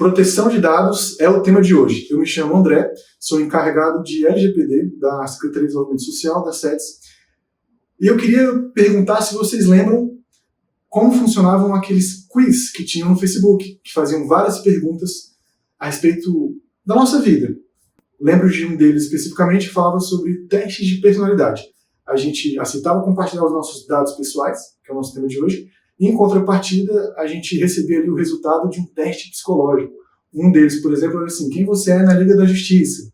Proteção de dados é o tema de hoje. Eu me chamo André, sou encarregado de LGPD da Secretaria de Desenvolvimento Social, da SEDES, e eu queria perguntar se vocês lembram como funcionavam aqueles quiz que tinham no Facebook, que faziam várias perguntas a respeito da nossa vida. Lembro de um deles especificamente que falava sobre testes de personalidade. A gente aceitava compartilhar os nossos dados pessoais, que é o nosso tema de hoje, e em contrapartida a gente recebia ali o resultado de um teste psicológico. Um deles, por exemplo, era assim: quem você é na Liga da Justiça?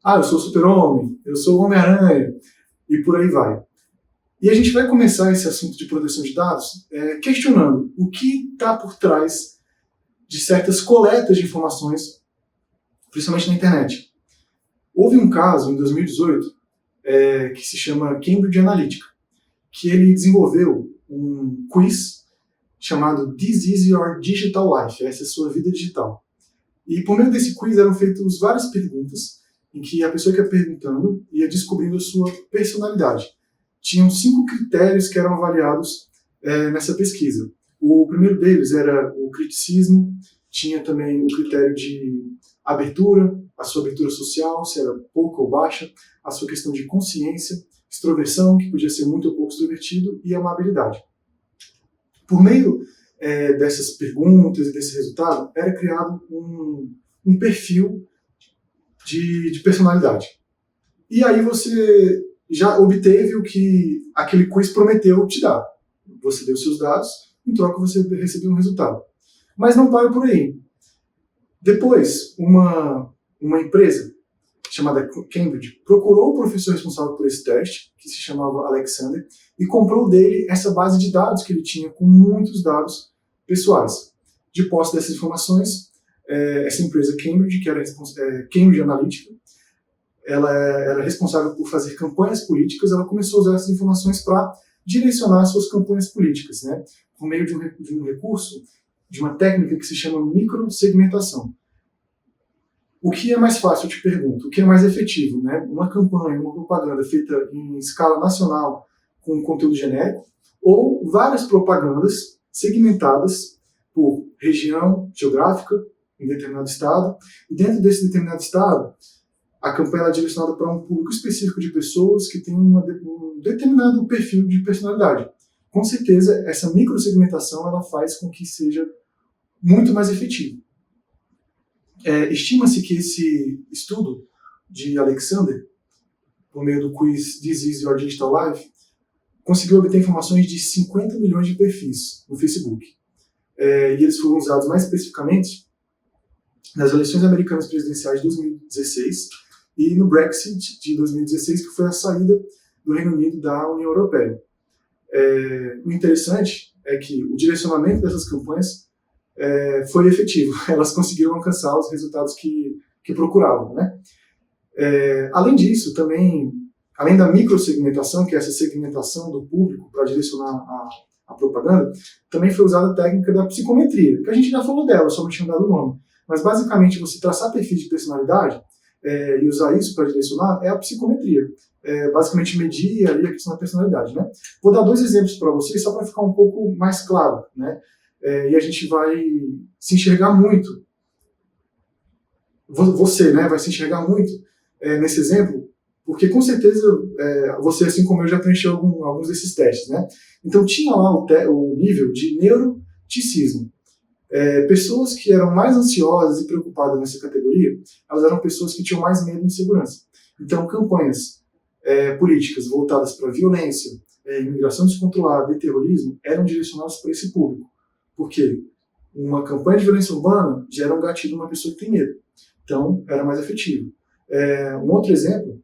Ah, eu sou o Super-Homem, eu sou o Homem-Aranha, e por aí vai. E a gente vai começar esse assunto de proteção de dados questionando o que está por trás de certas coletas de informações, principalmente na internet. Houve um caso, em 2018, que se chama Cambridge Analytica, que ele desenvolveu um quiz chamado This is Your Digital Life, essa é a sua vida digital. E por meio desse quiz eram feitas várias perguntas, em que a pessoa que ia perguntando ia descobrindo a sua personalidade. Tinham 5 critérios que eram avaliados nessa pesquisa. O primeiro deles era o criticismo, tinha também o critério de abertura, a sua abertura social, se era pouca ou baixa, a sua questão de consciência, extroversão, que podia ser muito ou pouco extrovertido, e amabilidade. Por meio dessas perguntas e desse resultado, era criado um perfil de personalidade. E aí você já obteve o que aquele quiz prometeu te dar. Você deu seus dados, em troca você recebeu um resultado. Mas não para por aí. Depois, uma empresa chamada Cambridge procurou o professor responsável por esse teste, que se chamava Alexander, e comprou dele essa base de dados que ele tinha com muitos dados pessoais. De posse dessas informações, essa empresa Cambridge, que era Cambridge Analytica, ela era responsável por fazer campanhas políticas. Ela começou a usar essas informações para direcionar suas campanhas políticas, né, por meio de um recurso, de uma técnica que se chama microsegmentação. O que é mais fácil, eu te pergunto? O que é mais efetivo? Né? Uma campanha, uma propaganda feita em escala nacional com conteúdo genérico, ou várias propagandas segmentadas por região geográfica em determinado estado, e dentro desse determinado estado, a campanha é direcionada para um público específico de pessoas que têm um determinado perfil de personalidade. Com certeza, essa microsegmentação ela faz com que seja muito mais efetivo. Estima-se que esse estudo de Alexander, por meio do quiz This is Your Digital Life, conseguiu obter informações de 50 milhões de perfis no Facebook. E eles foram usados mais especificamente nas eleições americanas presidenciais de 2016 e no Brexit de 2016, que foi a saída do Reino Unido da União Europeia. O interessante é que o direcionamento dessas campanhas foi efetivo. Elas conseguiram alcançar os resultados que procuravam, né? Além disso, também, além da microsegmentação, que é essa segmentação do público para direcionar a propaganda, também foi usada a técnica da psicometria, que a gente já falou dela, só não tinha dado o nome. Mas basicamente você traçar perfis de personalidade e usar isso para direcionar é a psicometria. Basicamente medir ali a questão da personalidade, né? Vou dar 2 exemplos para vocês, só para ficar um pouco mais claro, né? E a gente vai se enxergar muito. Você, né, vai se enxergar muito nesse exemplo, porque com certeza você, assim como eu, já preencheu alguns desses testes, né? Então tinha lá o nível de neuroticismo. Pessoas que eram mais ansiosas e preocupadas nessa categoria, elas eram pessoas que tinham mais medo e insegurança. Então campanhas políticas voltadas para violência, imigração descontrolada e terrorismo eram direcionadas para esse público. Porque uma campanha de violência urbana gera um gatilho numa pessoa que tem medo. Então, era mais efetivo. Um outro exemplo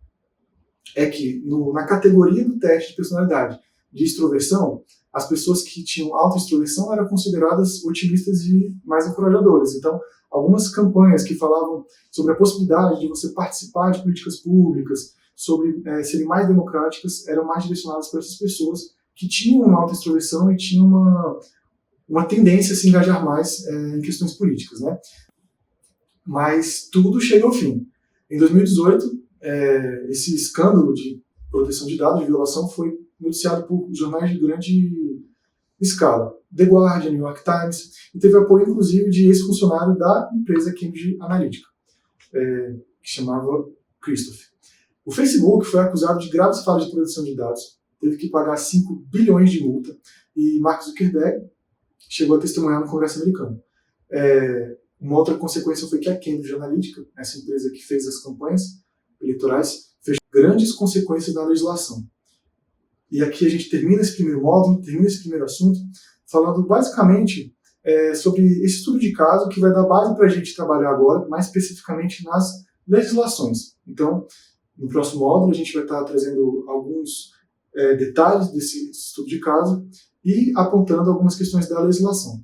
é que na categoria do teste de personalidade de extroversão, as pessoas que tinham alta extroversão eram consideradas otimistas e mais encorajadoras. Então, algumas campanhas que falavam sobre a possibilidade de você participar de políticas públicas, sobre serem mais democráticas, eram mais direcionadas para essas pessoas que tinham uma alta extroversão e tinham uma tendência a se engajar mais em questões políticas, né? Mas tudo chega ao fim. Em 2018, esse escândalo de proteção de dados, de violação, foi noticiado por jornais de grande escala. The Guardian, New York Times, e teve apoio, inclusive, de ex-funcionário da empresa Cambridge Analytica, que chamava Christoph. O Facebook foi acusado de graves falhas de proteção de dados, teve que pagar 5 bilhões de multa, e Mark Zuckerberg chegou a testemunhar no Congresso americano. Uma outra consequência foi que a Cambridge Analytica, essa empresa que fez as campanhas eleitorais, fez grandes consequências na legislação. E aqui a gente termina esse primeiro módulo, termina esse primeiro assunto, falando basicamente sobre esse estudo de caso que vai dar base para a gente trabalhar agora, mais especificamente nas legislações. Então, no próximo módulo a gente vai estar trazendo alguns detalhes desse estudo de caso e apontando algumas questões da legislação.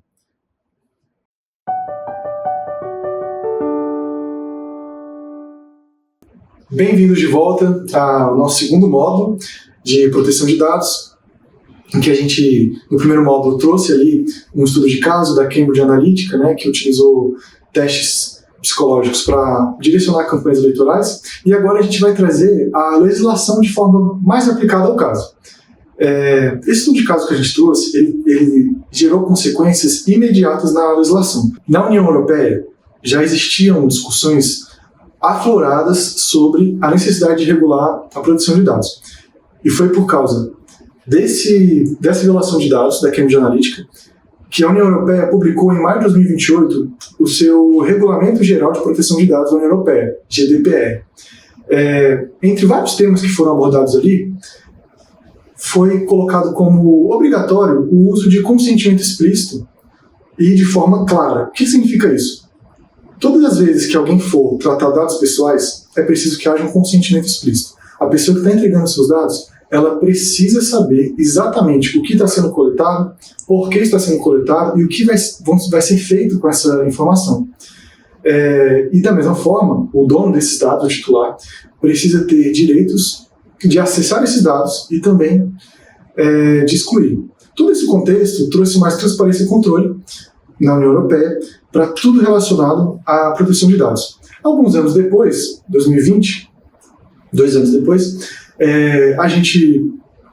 Bem-vindos de volta ao nosso segundo módulo de proteção de dados, em que a gente, no primeiro módulo, trouxe ali um estudo de caso da Cambridge Analytica, né, que utilizou testes psicológicos para direcionar campanhas eleitorais, e agora a gente vai trazer a legislação de forma mais aplicada ao caso. Esse estudo de caso que a gente trouxe, ele gerou consequências imediatas na legislação. Na União Europeia, já existiam discussões afloradas sobre a necessidade de regular a proteção de dados. E foi por causa dessa violação de dados da Cambridge Analytica que a União Europeia publicou em maio de 2028 o seu Regulamento Geral de Proteção de Dados da União Europeia, GDPR. Entre vários temas que foram abordados ali, foi colocado como obrigatório o uso de consentimento explícito e de forma clara. O que significa isso? Todas as vezes que alguém for tratar dados pessoais, é preciso que haja um consentimento explícito. A pessoa que está entregando seus dados, ela precisa saber exatamente o que está sendo coletado, por que está sendo coletado e o que vai ser feito com essa informação. E da mesma forma, o dono desses dados, o titular, precisa ter direitos de acessar esses dados e também de excluir. Todo esse contexto trouxe mais transparência e controle na União Europeia para tudo relacionado à proteção de dados. Alguns anos depois, 2020, 2 anos depois, a gente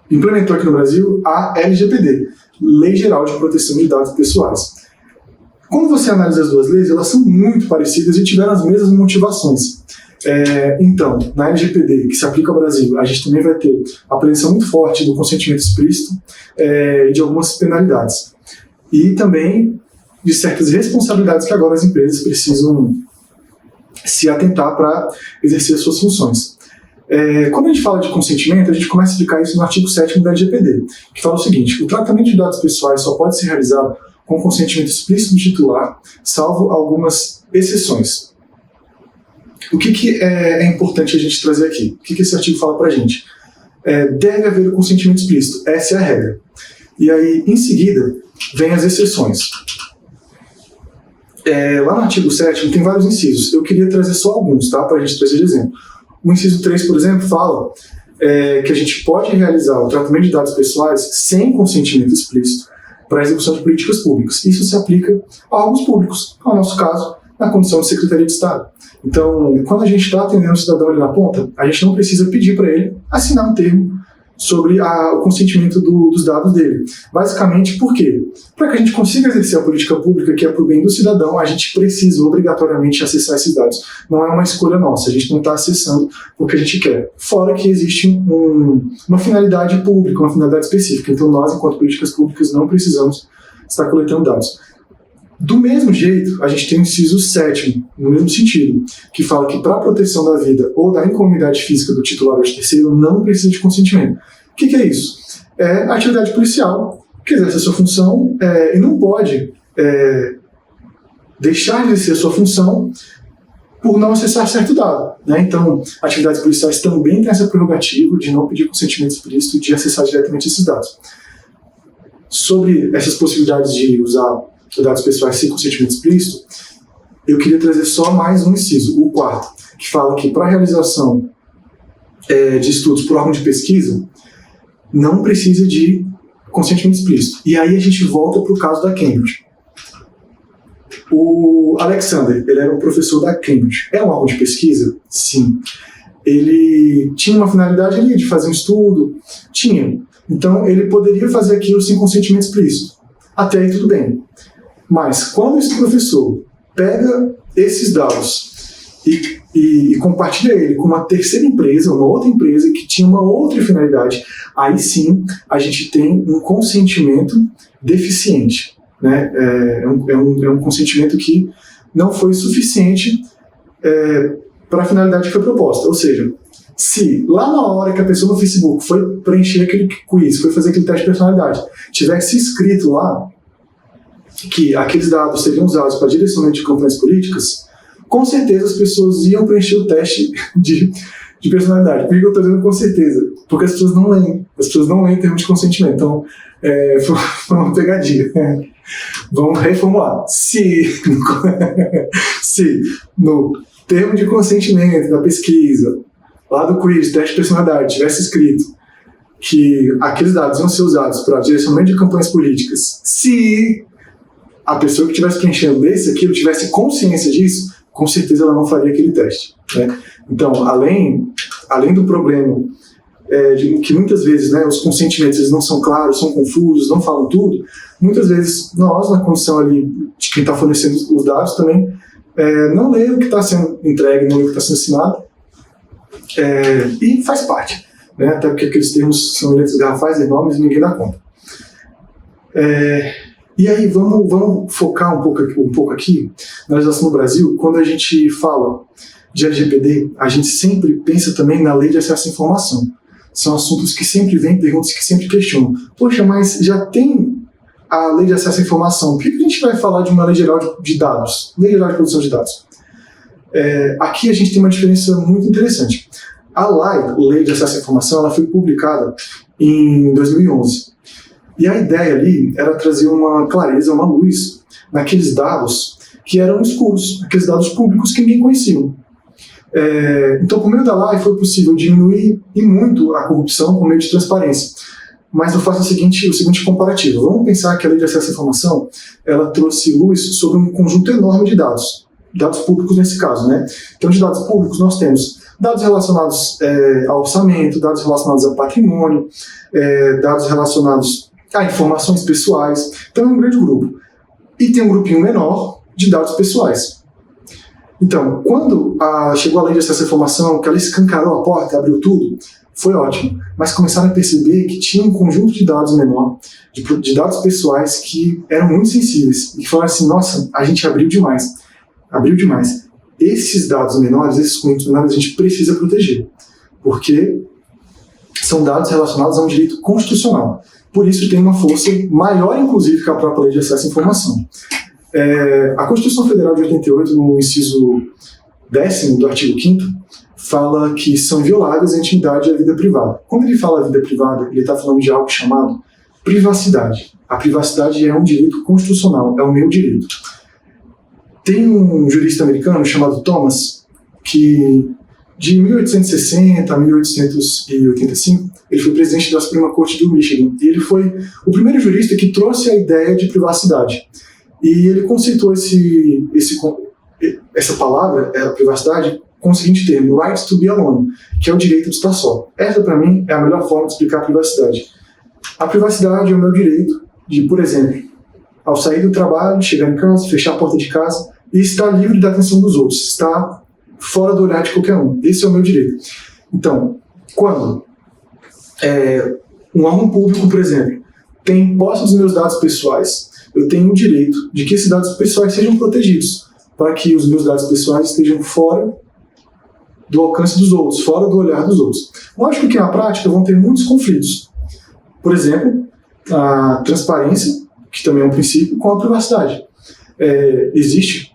implementou aqui no Brasil a LGPD, Lei Geral de Proteção de Dados Pessoais. Quando você analisa as duas leis, elas são muito parecidas e tiveram as mesmas motivações. Então, na LGPD, que se aplica ao Brasil, a gente também vai ter a prevenção muito forte do consentimento explícito e de algumas penalidades. E também de certas responsabilidades que agora as empresas precisam se atentar para exercer as suas funções. Quando a gente fala de consentimento, a gente começa a explicar isso no artigo 7º da LGPD, que fala o seguinte: o tratamento de dados pessoais só pode ser realizado com consentimento explícito do titular, salvo algumas exceções. O que é importante a gente trazer aqui? O que esse artigo fala para a gente? Deve haver o consentimento explícito, essa é a regra. E aí, em seguida, vem as exceções. Lá no artigo 7º tem vários incisos. Eu queria trazer só alguns, tá, para a gente trazer de exemplo. O inciso 3, por exemplo, fala que a gente pode realizar o tratamento de dados pessoais sem consentimento explícito para a execução de políticas públicas. Isso se aplica a órgãos públicos, no nosso caso, na condição de Secretaria de Estado. Então, quando a gente está atendendo o cidadão ali na ponta, a gente não precisa pedir para ele assinar um termo sobre o consentimento dos dados dele. Basicamente, por quê? Para que a gente consiga exercer a política pública que é para o bem do cidadão, a gente precisa obrigatoriamente acessar esses dados. Não é uma escolha nossa, a gente não está acessando porque a gente quer. Fora que existe uma finalidade pública, uma finalidade específica. Então nós, enquanto políticas públicas, não precisamos estar coletando dados. Do mesmo jeito, a gente tem o inciso 7º, no mesmo sentido, que fala que para a proteção da vida ou da incomunidade física do titular ou de terceiro não precisa de consentimento. O que é isso? É a atividade policial que exerce a sua função e não pode deixar de exercer a sua função por não acessar certo dado, né? Então, atividades policiais também têm essa prerrogativa de não pedir consentimento explícito de acessar diretamente esses dados. Sobre essas possibilidades de usar dados pessoais sem consentimento explícito, eu queria trazer só mais um inciso, o 4º, que fala que para a realização de estudos por órgão de pesquisa, não precisa de consentimento explícito. E aí a gente volta para o caso da Cambridge. O Alexander, ele era um professor da Cambridge. É um órgão de pesquisa? Sim. Ele tinha uma finalidade ali de fazer um estudo? Tinha. Então ele poderia fazer aquilo sem consentimento explícito. Até aí tudo bem. Mas quando esse professor pega esses dados e compartilha ele com uma terceira empresa, uma outra empresa que tinha uma outra finalidade, aí sim a gente tem um consentimento deficiente, né? É um consentimento que não foi suficiente para a finalidade que foi proposta. Ou seja, se lá na hora que a pessoa no Facebook foi preencher aquele quiz, foi fazer aquele teste de personalidade, tivesse escrito lá que aqueles dados seriam usados para direcionamento de campanhas políticas, com certeza as pessoas iam preencher o teste de personalidade. Por que eu estou dizendo com certeza? Porque as pessoas não leem. As pessoas não leem em termos de consentimento. Então, foi uma pegadinha. Vamos reformular. Se no termo de consentimento da pesquisa, lá do quiz, teste de personalidade, tivesse escrito que aqueles dados iam ser usados para direcionamento de campanhas políticas, se a pessoa que estivesse preenchendo aquilo tivesse consciência disso, com certeza ela não faria aquele teste, né? Então, além do problema de que muitas vezes, né, os consentimentos eles não são claros, são confusos, não falam tudo, muitas vezes nós, na condição ali de quem está fornecendo os dados também, não lê o que está sendo entregue, não lê o que está sendo assinado, e faz parte, né? Até porque aqueles termos são letras garrafais, enormes e ninguém dá conta. E aí, vamos focar um pouco aqui na legislação no Brasil. Quando a gente fala de LGPD, a gente sempre pensa também na Lei de Acesso à Informação. São assuntos que sempre vêm, perguntas que sempre questionam. Poxa, mas já tem a Lei de Acesso à Informação, por que a gente vai falar de uma Lei Geral de Dados? Lei Geral de Produção de Dados. Aqui a gente tem uma diferença muito interessante. A Lei de Acesso à Informação ela foi publicada em 2011. E a ideia ali era trazer uma clareza, uma luz naqueles dados que eram escuros, aqueles dados públicos que ninguém conhecia. Então, por meio da lei foi possível diminuir e muito a corrupção por meio de transparência. Mas eu faço o seguinte comparativo. Vamos pensar que a Lei de Acesso à Informação ela trouxe luz sobre um conjunto enorme de dados públicos nesse caso, né? Então, de dados públicos nós temos dados relacionados ao orçamento, dados relacionados ao patrimônio, dados relacionados a informações pessoais. Então é um grande grupo. E tem um grupinho menor de dados pessoais. Então, quando chegou a Lei de Acesso à Informação, que ela escancarou a porta, abriu tudo, foi ótimo. Mas começaram a perceber que tinha um conjunto de dados menor, de dados pessoais que eram muito sensíveis. E falaram assim, nossa, a gente abriu demais. Esses dados menores, esses conjuntos menores, a gente precisa proteger. Porque são dados relacionados a um direito constitucional. Por isso tem uma força maior, inclusive, que a própria Lei de Acesso à Informação. A Constituição Federal de 88, no inciso 10º do artigo 5º, fala que são invioláveis a intimidade e a vida privada. Quando ele fala vida privada, ele está falando de algo chamado privacidade. A privacidade é um direito constitucional, é o meu direito. Tem um jurista americano chamado Thomas, que de 1860 a 1885, ele foi presidente da Suprema Corte do Michigan. E ele foi o primeiro jurista que trouxe a ideia de privacidade. E ele conceitou essa palavra, a privacidade, com o seguinte termo, right to be alone, que é o direito de estar só. Essa, para mim, é a melhor forma de explicar a privacidade. A privacidade é o meu direito de, por exemplo, ao sair do trabalho, chegar em casa, fechar a porta de casa e estar livre da atenção dos outros, estar fora do olhar de qualquer um. Esse é o meu direito. Então, quando um órgão público, por exemplo, tem posse dos meus dados pessoais, eu tenho o direito de que esses dados pessoais sejam protegidos, para que os meus dados pessoais estejam fora do alcance dos outros, fora do olhar dos outros. Lógico que na prática vão ter muitos conflitos. Por exemplo, a transparência, que também é um princípio, com a privacidade. Existe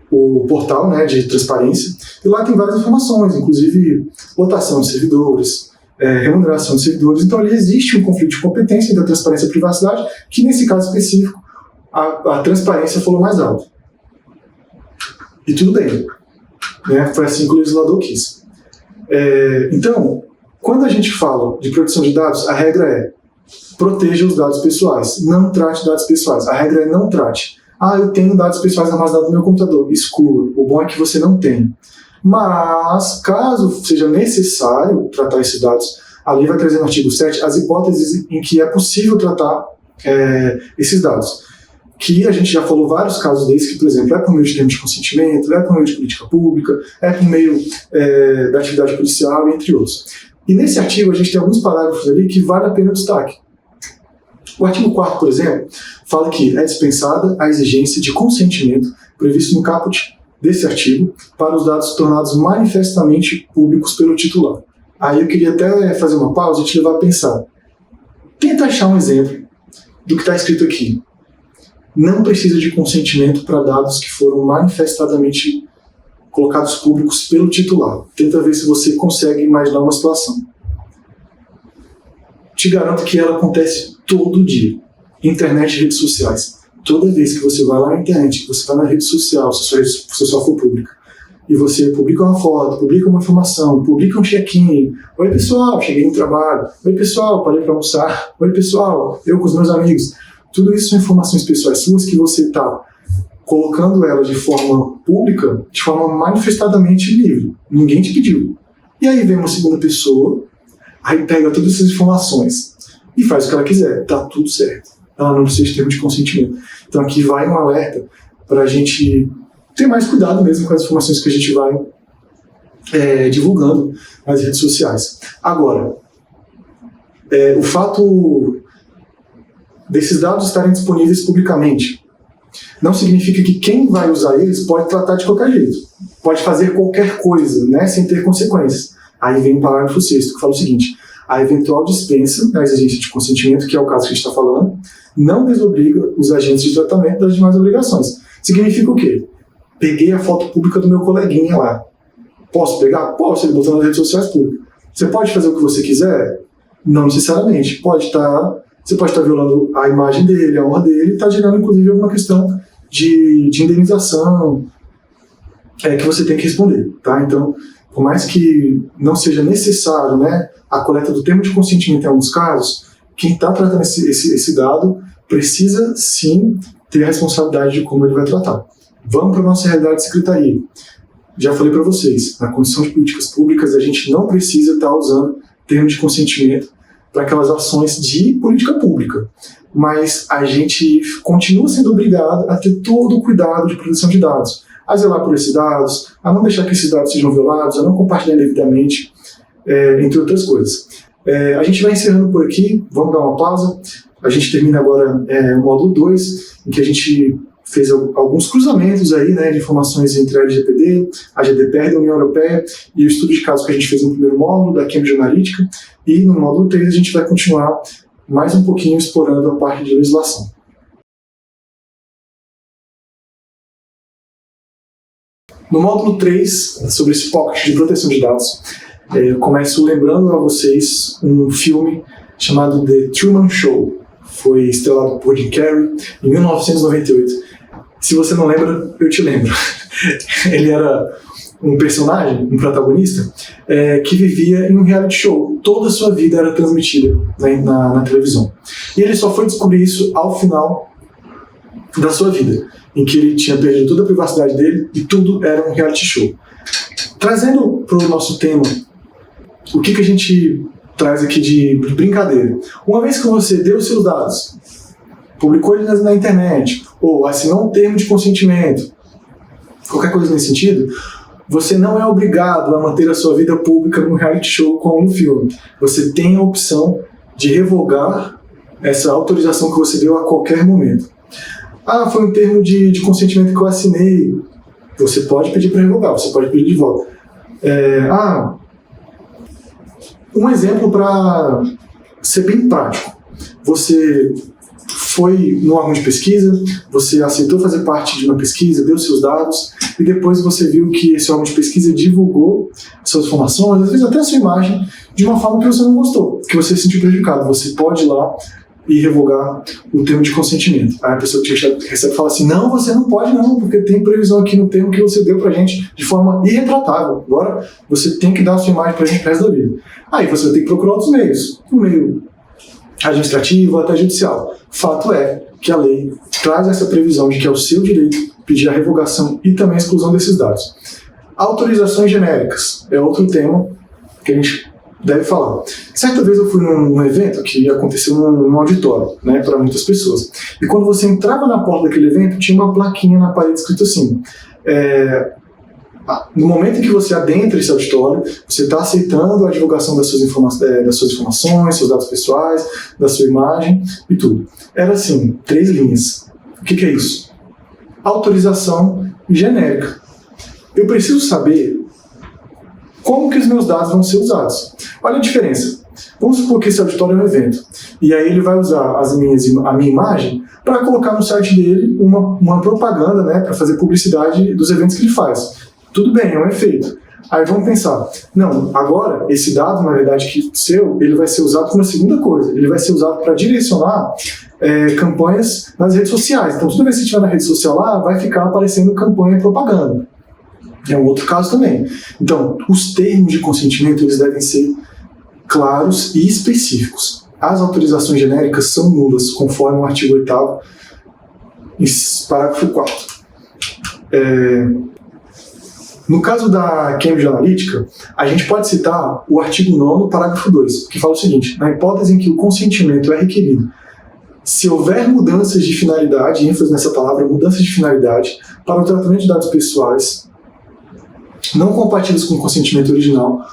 o portal, né, de transparência, e lá tem várias informações, inclusive lotação de servidores, remuneração de servidores. Então ali existe um conflito de competência entre a transparência e a privacidade, que nesse caso específico a transparência falou mais alto. E tudo bem, né? Foi assim que o legislador quis. Então, quando a gente fala de proteção de dados, a regra é proteja os dados pessoais, não trate dados pessoais. A regra é não trate. Eu tenho dados pessoais armazenados no meu computador. Exclua. O bom é que você não tem. Mas, caso seja necessário tratar esses dados, a lei vai trazer no artigo 7 as hipóteses em que é possível tratar esses dados. Que a gente já falou vários casos desses, que, por exemplo, é por meio de termos de consentimento, é por meio de política pública, é por meio da atividade policial, entre outros. E nesse artigo a gente tem alguns parágrafos ali que vale a pena o destaque. O artigo 4º, por exemplo, fala que é dispensada a exigência de consentimento previsto no caput desse artigo para os dados tornados manifestamente públicos pelo titular. Aí eu queria até fazer uma pausa e te levar a pensar. Tenta achar um exemplo do que está escrito aqui. Não precisa de consentimento para dados que foram manifestadamente colocados públicos pelo titular. Tenta ver se você consegue imaginar uma situação. Te garanto que ela acontece todo dia. Internet e redes sociais. Toda vez que você vai lá na internet, que você vai na rede social, se só for pública, e você publica uma foto, publica uma informação, publica um check-in. Oi, pessoal, cheguei no trabalho. Oi, pessoal, parei para almoçar. Oi, pessoal, eu com os meus amigos. Tudo isso são informações pessoais suas que você está colocando elas de forma pública, de forma manifestadamente livre. Ninguém te pediu. E aí vem uma segunda pessoa, aí pega todas essas informações e faz o que ela quiser. Tá tudo certo. Ela não precisa de termo de consentimento. Então aqui vai um alerta para a gente ter mais cuidado mesmo com as informações que a gente vai divulgando nas redes sociais. Agora, o fato desses dados estarem disponíveis publicamente não significa que quem vai usar eles pode tratar de qualquer jeito, pode fazer qualquer coisa, né, sem ter consequências. Aí vem o parágrafo 6º, que fala o seguinte: a eventual dispensa da exigência de consentimento, que é o caso que a gente está falando, não desobriga os agentes de tratamento das demais obrigações. Significa o quê? Peguei a foto pública do meu coleguinha lá. Posso pegar? Posso, ele botou nas redes sociais públicas. Você pode fazer o que você quiser? Não necessariamente. Você pode estar violando a imagem dele, a honra dele, e está gerando, inclusive, alguma questão de indenização que você tem que responder. Tá? Então, por mais que não seja necessário, né, a coleta do termo de consentimento em alguns casos, quem está tratando esse dado precisa, sim, ter a responsabilidade de como ele vai tratar. Vamos para a nossa realidade de secretaria. Já falei para vocês, na condição de políticas públicas, a gente não precisa estar usando termo de consentimento para aquelas ações de política pública. Mas a gente continua sendo obrigado a ter todo o cuidado de proteção de dados, a zelar por esses dados, a não deixar que esses dados sejam violados, a não compartilhar indevidamente, entre outras coisas. A gente vai encerrando por aqui, vamos dar uma pausa. A gente termina agora o módulo 2, em que a gente fez alguns cruzamentos aí, né, de informações entre a LGPD, a GDPR da União Europeia e o estudo de casos que a gente fez no primeiro módulo, da Cambridge Analytica, e no módulo 3 a gente vai continuar mais um pouquinho explorando a parte de legislação. No módulo 3, sobre esse pocket de proteção de dados, eu começo lembrando a vocês um filme chamado The Truman Show. Foi estrelado por Jim Carrey em 1998. Se você não lembra, eu te lembro. Ele era um personagem, um protagonista, que vivia em um reality show. Toda a sua vida era transmitida na televisão. E ele só foi descobrir isso ao final da sua vida, em que ele tinha perdido toda a privacidade dele e tudo era um reality show. Trazendo para o nosso tema, o que a gente traz aqui de brincadeira? Uma vez que você deu os seus dados, publicou ele na internet, ou assinou um termo de consentimento, qualquer coisa nesse sentido, você não é obrigado a manter a sua vida pública num reality show como um filme. Você tem a opção de revogar essa autorização que você deu a qualquer momento. Ah, foi um termo de consentimento que eu assinei. Você pode pedir para revogar, você pode pedir de volta. Um exemplo para ser bem prático. Você foi no órgão de pesquisa, você aceitou fazer parte de uma pesquisa, deu seus dados, e depois você viu que esse órgão de pesquisa divulgou suas informações, às vezes até a sua imagem, de uma forma que você não gostou, que você se sentiu prejudicado. Você pode ir lá e revogar o termo de consentimento. Aí a pessoa que recebe fala assim: não, você não pode não, porque tem previsão aqui no termo que você deu pra gente de forma irretratável. Agora você tem que dar a sua imagem pra gente pro resto da vida. Aí você vai ter que procurar outros meios, o meio administrativo, até judicial. Fato é que a lei traz essa previsão de que é o seu direito pedir a revogação e também a exclusão desses dados. Autorizações genéricas é outro tema que a gente deve falar. Certa vez eu fui num evento que aconteceu num auditório, né, para muitas pessoas. E quando você entrava na porta daquele evento, tinha uma plaquinha na parede escrito assim: no momento em que você adentra esse auditório, você está aceitando a divulgação das suas informações, seus dados pessoais, da sua imagem e tudo. Era assim, 3 linhas. O que é isso? Autorização genérica. Eu preciso saber como que os meus dados vão ser usados. Olha a diferença. Vamos supor que esse auditório é um evento. E aí ele vai usar a minha imagem para colocar no site dele uma propaganda, né, para fazer publicidade dos eventos que ele faz. Tudo bem, é um efeito. Aí vamos pensar, não, agora esse dado, na verdade, ele vai ser usado para uma segunda coisa. Ele vai ser usado para direcionar campanhas nas redes sociais. Então, toda vez que você estiver na rede social lá, vai ficar aparecendo campanha e propaganda. É um outro caso também. Então, os termos de consentimento, eles devem ser claros e específicos. As autorizações genéricas são nulas, conforme o artigo 8º, parágrafo 4. No caso da Cambridge Analytica, a gente pode citar o artigo 9º, parágrafo 2, que fala o seguinte: na hipótese em que o consentimento é requerido, se houver mudanças de finalidade, ênfase nessa palavra, mudanças de finalidade, para o tratamento de dados pessoais não compatíveis com o consentimento original,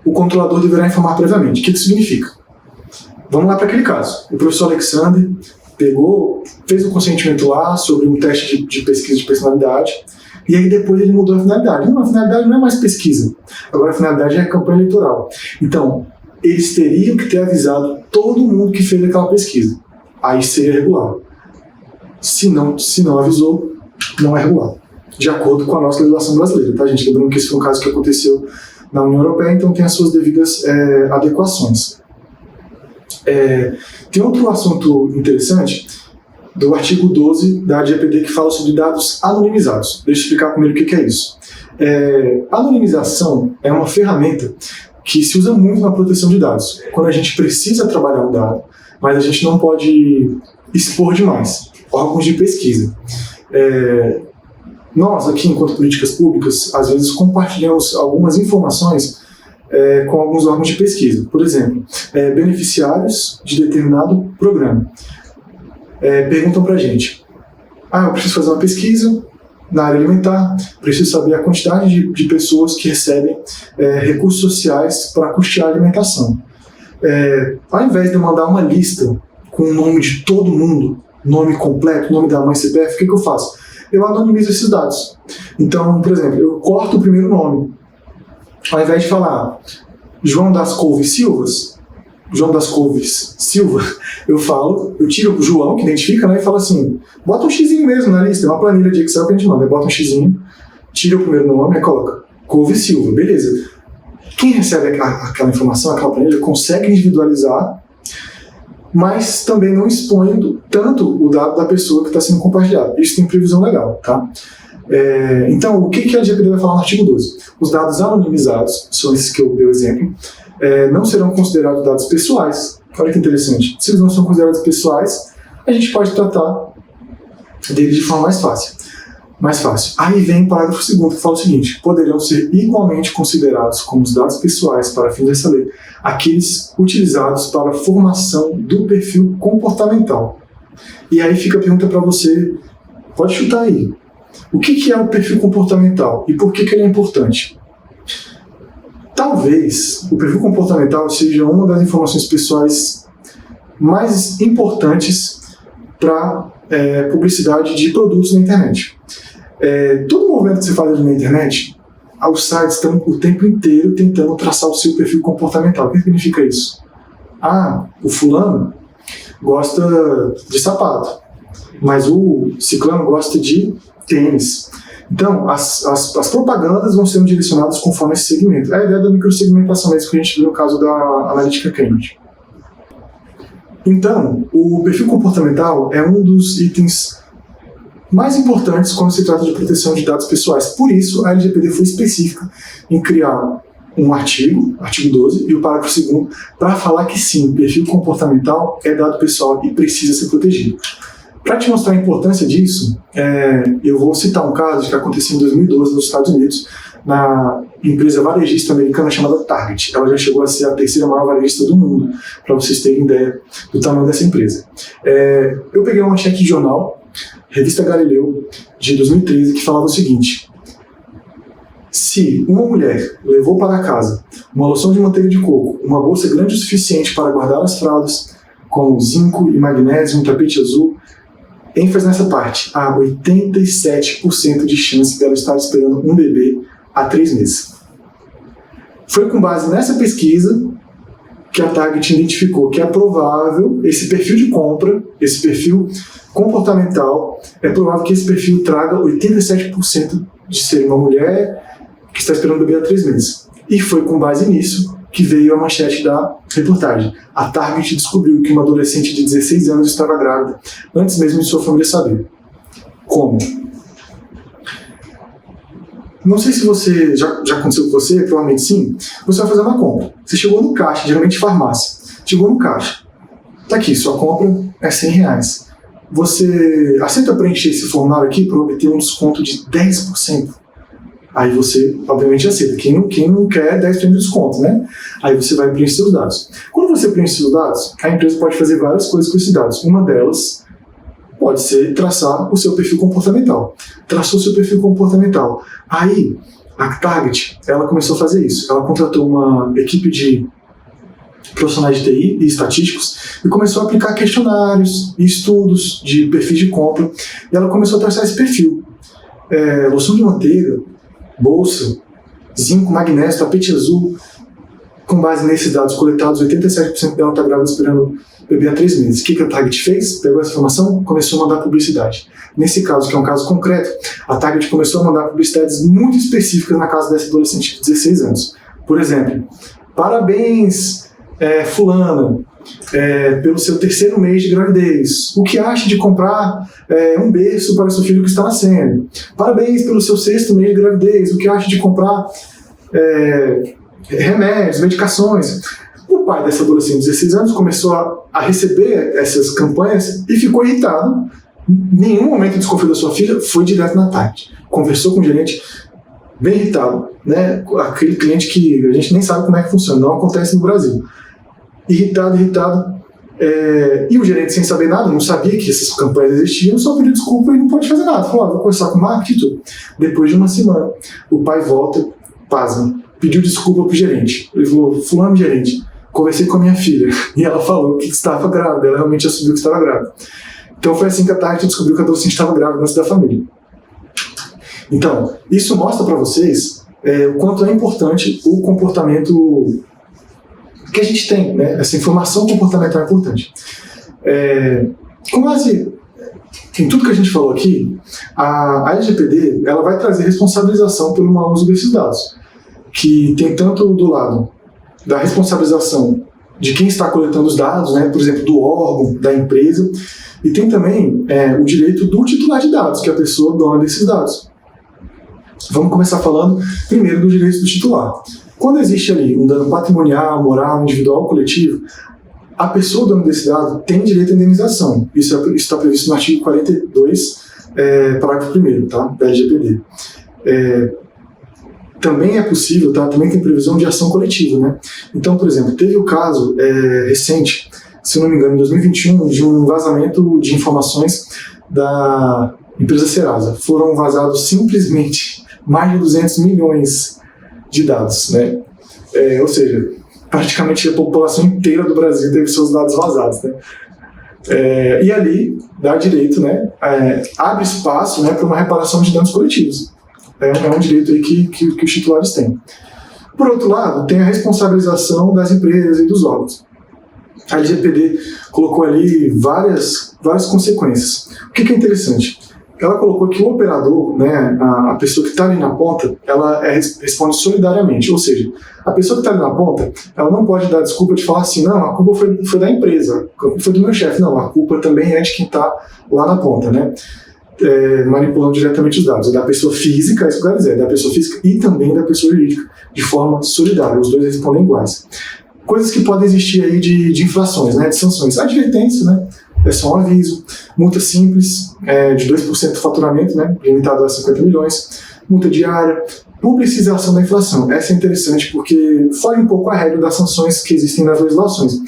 o controlador deverá informar previamente. O que isso significa? Vamos lá para aquele caso. O professor Alexander fez o consentimento lá sobre um teste de pesquisa de personalidade, e aí depois ele mudou a finalidade. Não, a finalidade não é mais pesquisa. Agora a finalidade é campanha eleitoral. Então, eles teriam que ter avisado todo mundo que fez aquela pesquisa. Aí seria regular. Se não avisou, não é regular. De acordo com a nossa legislação brasileira, tá, gente? Lembrando que esse foi um caso que aconteceu na União Europeia, então tem as suas devidas adequações. Tem outro assunto interessante do artigo 12 da LGPD que fala sobre dados anonimizados. Deixa eu explicar primeiro o que é isso. Anonimização é uma ferramenta que se usa muito na proteção de dados. Quando a gente precisa trabalhar um dado, mas a gente não pode expor demais. Órgãos de pesquisa. Nós, aqui, enquanto políticas públicas, às vezes compartilhamos algumas informações com alguns órgãos de pesquisa. Por exemplo, beneficiários de determinado programa perguntam para a gente: eu preciso fazer uma pesquisa na área alimentar, preciso saber a quantidade de pessoas que recebem recursos sociais para custear a alimentação. Ao invés de eu mandar uma lista com o nome de todo mundo, nome completo, nome da mãe, CPF, o que eu faço? Eu anonimizo esses dados. Então, por exemplo, eu corto o primeiro nome. Ao invés de falar João das Couves Silva, eu tiro o João, que identifica, né, e falo assim, bota um xizinho mesmo na lista, é uma planilha de Excel que a gente manda, bota um xizinho, tira o primeiro nome e coloca Couve Silva, beleza. Quem recebe aquela informação, aquela planilha, consegue individualizar, mas também não expõe tanto o dado da pessoa que está sendo compartilhado. Isso tem previsão legal, tá? Então, o que a LGPD vai falar no artigo 12? Os dados anonimizados, são esses que eu dei o exemplo, não serão considerados dados pessoais. Olha que interessante. Se eles não são considerados pessoais, a gente pode tratar deles de forma mais fácil. Aí vem o parágrafo 2º, que fala o seguinte: poderão ser igualmente considerados como os dados pessoais para fins dessa lei aqueles utilizados para a formação do perfil comportamental. E aí fica a pergunta para você, pode chutar aí. O que é o perfil comportamental e por que ele é importante? Talvez o perfil comportamental seja uma das informações pessoais mais importantes para publicidade de produtos na internet. Todo movimento que você faz na internet, os sites estão o tempo inteiro tentando traçar o seu perfil comportamental. O que significa isso? O fulano gosta de sapato, mas o ciclano gosta de tênis. Então, as propagandas vão sendo direcionadas conforme esse segmento. É a ideia da microsegmentação mesmo que a gente viu no caso da Analytica Cambridge. Então, o perfil comportamental é um dos itens mais importantes quando se trata de proteção de dados pessoais. Por isso, a LGPD foi específica em criar um artigo 12, e o parágrafo 2º, para falar que sim, o perfil comportamental é dado pessoal e precisa ser protegido. Para te mostrar a importância disso, eu vou citar um caso que aconteceu em 2012 nos Estados Unidos, na empresa varejista americana chamada Target. Ela já chegou a ser a terceira maior varejista do mundo, para vocês terem ideia do tamanho dessa empresa. Eu peguei uma manchete de jornal, Revista Galileu, de 2013, que falava o seguinte: se uma mulher levou para casa uma loção de manteiga de coco, uma bolsa grande o suficiente para guardar as fraldas, com zinco e magnésio, um tapete azul, ênfase nessa parte, há 87% de chance dela estar esperando um bebê há 3 meses. Foi com base nessa pesquisa que a Target identificou que é provável esse perfil de compra, esse perfil comportamental, é provável que esse perfil traga 87% de ser uma mulher que está esperando um bebê há 3 meses. E foi com base nisso que veio a manchete da reportagem. A Target descobriu que uma adolescente de 16 anos estava grávida, antes mesmo de sua família saber. Como? Não sei se você já aconteceu com você, provavelmente sim. Você vai fazer uma compra. Você chegou no caixa, geralmente farmácia. Chegou no caixa. Tá aqui, sua compra é R$100. Você aceita preencher esse formulário aqui para obter um desconto de 10%? Aí você, obviamente, aceita. Quem não quer 10% de desconto, né? Aí você vai preencher seus dados. Quando você preenche seus dados, a empresa pode fazer várias coisas com esses dados. Uma delas pode ser traçar o seu perfil comportamental. Traçou o seu perfil comportamental. Aí, a Target, ela começou a fazer isso. Ela contratou uma equipe de profissionais de TI e estatísticos e começou a aplicar questionários e estudos de perfis de compra. E ela começou a traçar esse perfil. Loção de manteiga, bolsa, zinco, magnésio, tapete azul. Com base nesses dados coletados, 87% dela está grávida esperando bebê há 3 meses. O que a Target fez? Pegou essa informação, começou a mandar publicidade. Nesse caso, que é um caso concreto, a Target começou a mandar publicidades muito específicas na casa dessa adolescente de 16 anos. Por exemplo, parabéns, fulana, pelo seu 3º mês de gravidez. O que acha de comprar um berço para seu filho que está nascendo? Parabéns pelo seu 6º mês de gravidez. O que acha de comprar remédios, medicações? O pai dessa adolescente de 16 anos começou a receber essas campanhas e ficou irritado. Em nenhum momento desconfiou da sua filha, foi direto na Target. Conversou com o gerente, bem irritado, né? Aquele cliente que a gente nem sabe como é que funciona, não acontece no Brasil. Irritado. E o gerente, sem saber nada, não sabia que essas campanhas existiam, só pediu desculpa e não pode fazer nada. Falou, vou conversar com o marketing e tudo. Depois de uma semana, o pai volta, pasma, pediu desculpa pro gerente. Ele falou, fulano gerente, conversei com a minha filha e ela falou que estava grávida, ela realmente assumiu que estava grávida. Então foi assim que a Target descobriu que a adolescente estava grávida antes da família. Então, isso mostra para vocês o quanto é importante o comportamento que a gente tem, né? Essa informação comportamental é importante. Com base em tudo que a gente falou aqui, a LGPD ela vai trazer responsabilização pelo mau uso desses dados, que tem tanto do lado da responsabilização de quem está coletando os dados, né? Por exemplo, do órgão, da empresa, e tem também o direito do titular de dados, que é a pessoa dona desses dados. Vamos começar falando primeiro do direito do titular. Quando existe ali um dano patrimonial, moral, individual ou coletivo, a pessoa dona desse dado tem direito à indenização. Isso está previsto no artigo 42, parágrafo 1º, tá? Da LGPD. Também é possível, tá? Também tem previsão de ação coletiva, né? Então, por exemplo, teve o caso recente, se não me engano, em 2021, de um vazamento de informações da empresa Serasa. Foram vazados simplesmente mais de 200 milhões de dados, né? Ou seja, praticamente a população inteira do Brasil teve seus dados vazados, né? E ali dá direito, né? Abre espaço, né, para uma reparação de danos coletivos. É um direito aí que os titulares têm. Por outro lado, tem a responsabilização das empresas e dos órgãos. A LGPD colocou ali várias consequências. O que é interessante? Ela colocou que o operador, né, a pessoa que está ali na ponta, ela responde solidariamente. Ou seja, a pessoa que está ali na ponta, ela não pode dar desculpa de falar assim, não, a culpa foi da empresa, a culpa foi do meu chefe. Não, a culpa também é de quem está lá na ponta, né? Manipulando diretamente os dados. É da pessoa física, é isso que eu quero dizer, é da pessoa física e também da pessoa jurídica, de forma solidária. Os dois respondem iguais. Coisas que podem existir aí de infrações, né, de sanções. Advertência, né? É só um aviso. Multa simples, de 2% do faturamento, né, limitado a 50 milhões. Multa diária, Publicização da inflação. Essa é interessante porque foge um pouco a regra das sanções que existem nas legislações.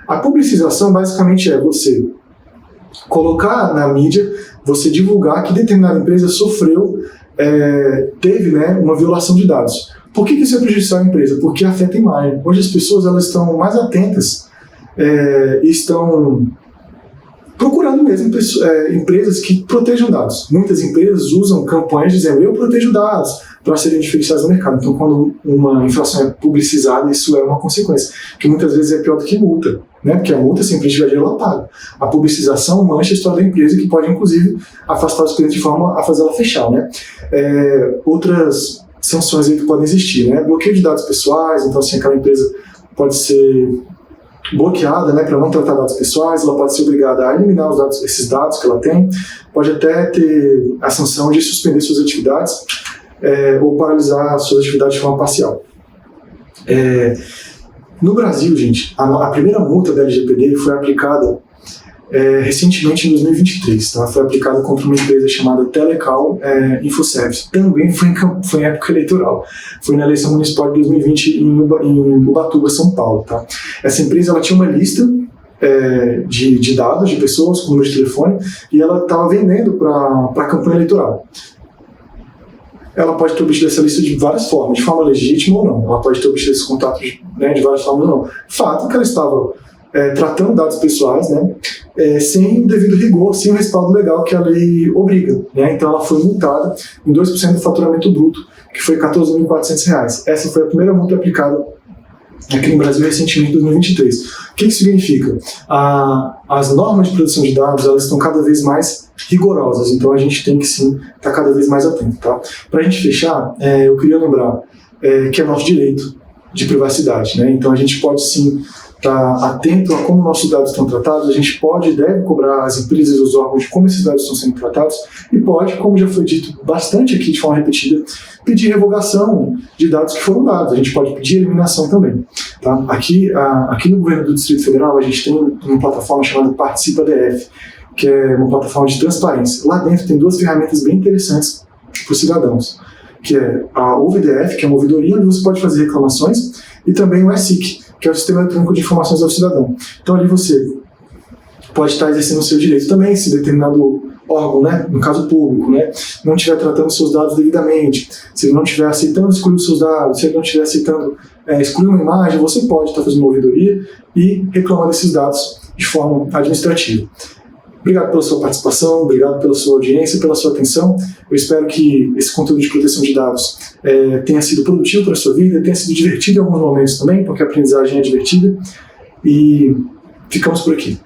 A publicização basicamente é você colocar na mídia, você divulgar que determinada empresa teve, né, uma violação de dados. Por que isso é prejudicial à empresa? Porque afeta a imagem. Hoje as pessoas elas estão mais atentas e estão procurando mesmo empresas que protejam dados. Muitas empresas usam campanhas dizendo eu protejo dados para serem diferenciadas no mercado. Então, quando uma infração é publicizada, isso é uma consequência, que muitas vezes é pior do que multa, né? Porque a multa, se a empresa tiver dinheiro, ela paga. A publicização mancha a história da empresa, que pode, inclusive, afastar os clientes de forma a fazer ela fechar, né? Outras sanções aí que podem existir, né? Bloqueio de dados pessoais, então, assim, aquela empresa pode ser bloqueada, né, para não tratar dados pessoais, ela pode ser obrigada a eliminar esses dados que ela tem, pode até ter a sanção de suspender suas atividades ou paralisar suas atividades de forma parcial. No Brasil, gente, a primeira multa da LGPD foi aplicada recentemente em 2023, tá? Foi aplicada contra uma empresa chamada Telecal Infoservice. Também foi em época eleitoral. Foi na eleição municipal de 2020 em Ubatuba, São Paulo. Tá? Essa empresa ela tinha uma lista de dados de pessoas com número de telefone e ela estava vendendo para a campanha eleitoral. Ela pode ter obtido essa lista de várias formas, de forma legítima ou não. Ela pode ter obtido esses contatos, né, de várias formas ou não. Fato é que ela estava tratando dados pessoais, né, sem o devido rigor, sem o respaldo legal que a lei obriga. Né? Então ela foi multada em 2% do faturamento bruto, que foi R$ 14.400. Essa foi a primeira multa aplicada aqui no Brasil recentemente, em 2023. O que isso significa? As normas de proteção de dados elas estão cada vez mais rigorosas, então a gente tem que sim estar cada vez mais atento. Tá? Para a gente fechar, eu queria lembrar que é nosso direito de privacidade. Né? Então a gente pode sim estar atento a como nossos dados estão tratados, a gente pode e deve cobrar as empresas e os órgãos de como esses dados estão sendo tratados e pode, como já foi dito bastante aqui de forma repetida, pedir revogação de dados que foram dados. A gente pode pedir eliminação também. Tá? Aqui no governo do Distrito Federal a gente tem uma plataforma chamada Participa DF, que é uma plataforma de transparência. Lá dentro tem duas ferramentas bem interessantes para os cidadãos, que é a OuviDF, que é uma ouvidoria onde você pode fazer reclamações, e também o SIC, que é o Sistema Eletrônico de Informações ao Cidadão. Então ali você pode estar exercendo o seu direito também, se determinado órgão, né, no caso público, né, não estiver tratando os seus dados devidamente, se ele não estiver aceitando excluir os seus dados, se ele não estiver aceitando excluir uma imagem, você pode estar fazendo uma ouvidoria e reclamando esses dados de forma administrativa. Obrigado pela sua participação, obrigado pela sua audiência, pela sua atenção. Eu espero que esse conteúdo de proteção de dados tenha sido produtivo para a sua vida, tenha sido divertido em alguns momentos também, porque a aprendizagem é divertida. E ficamos por aqui.